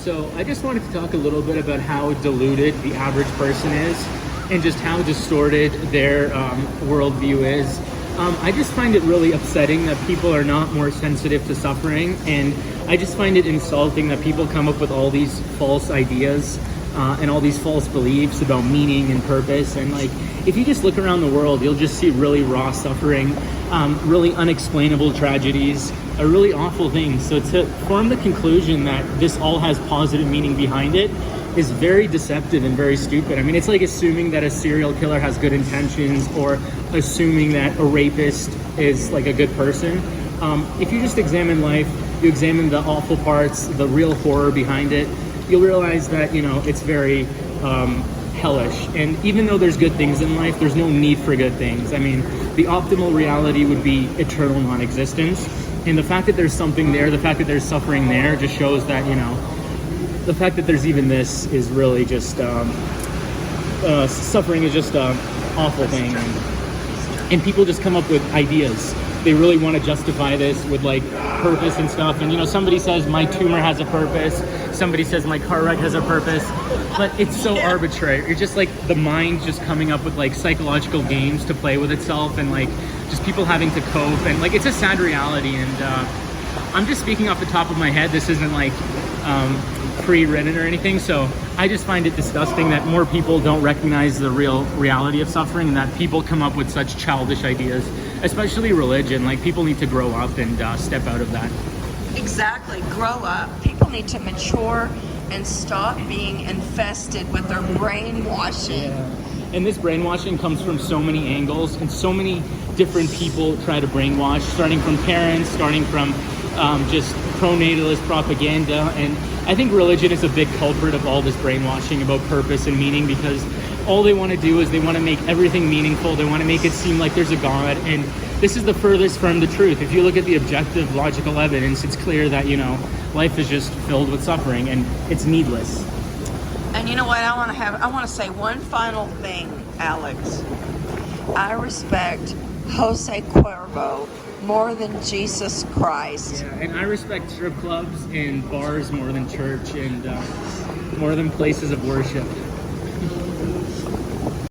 So I just wanted to talk a little bit about how deluded the average person is and just how distorted their worldview is. I just find it really upsetting that people are not more sensitive to suffering, and I just find it insulting that people come up with all these false ideas and all these false beliefs about meaning and purpose. And like, if you just look around the world, you'll just see really raw suffering, really unexplainable tragedies, really awful things. So to form the conclusion that this all has positive meaning behind it is very deceptive and very stupid. I mean, it's like assuming that a serial killer has good intentions, or assuming that a rapist is like a good person. If you just examine life, you examine the awful parts, the real horror behind it, you'll realize that, you know, it's very hellish. And even though there's good things in life, there's no need for good things. I mean, the optimal reality would be eternal non-existence. And the fact that there's something there, the fact that there's suffering there, just shows that, you know, the fact that there's even this is really just, suffering is just an awful thing. And people just come up with ideas. They really want to justify this with like purpose and stuff. And, you know, somebody says my tumor has a purpose. Somebody says my car wreck has a purpose. But it's so arbitrary. It's just like the mind just coming up with like psychological games to play with itself, and like just people having to cope. And like, it's a sad reality. And I'm just speaking off the top of my head. This isn't like pre-written or anything. So I just find it disgusting that more people don't recognize the real reality of suffering, and that people come up with such childish ideas, especially religion. Like, people need to grow up and step out of that. Exactly, grow up. People need to mature and stop being infested with their brainwashing. Yeah. And this brainwashing comes from so many angles, and so many different people try to brainwash, starting from parents, starting from just pro-natalist propaganda. And I think religion is a big culprit of all this brainwashing about purpose and meaning, because all they want to do is they want to make everything meaningful. They want to make it seem like there's a God, and this is the furthest from the truth. If you look at the objective, logical evidence, it's clear that, you know, life is just filled with suffering, and it's needless. And you know what, I want to say one final thing, Alex. I respect Jose Cuervo more than Jesus Christ. Yeah, and I respect strip clubs and bars more than church, and more than places of worship.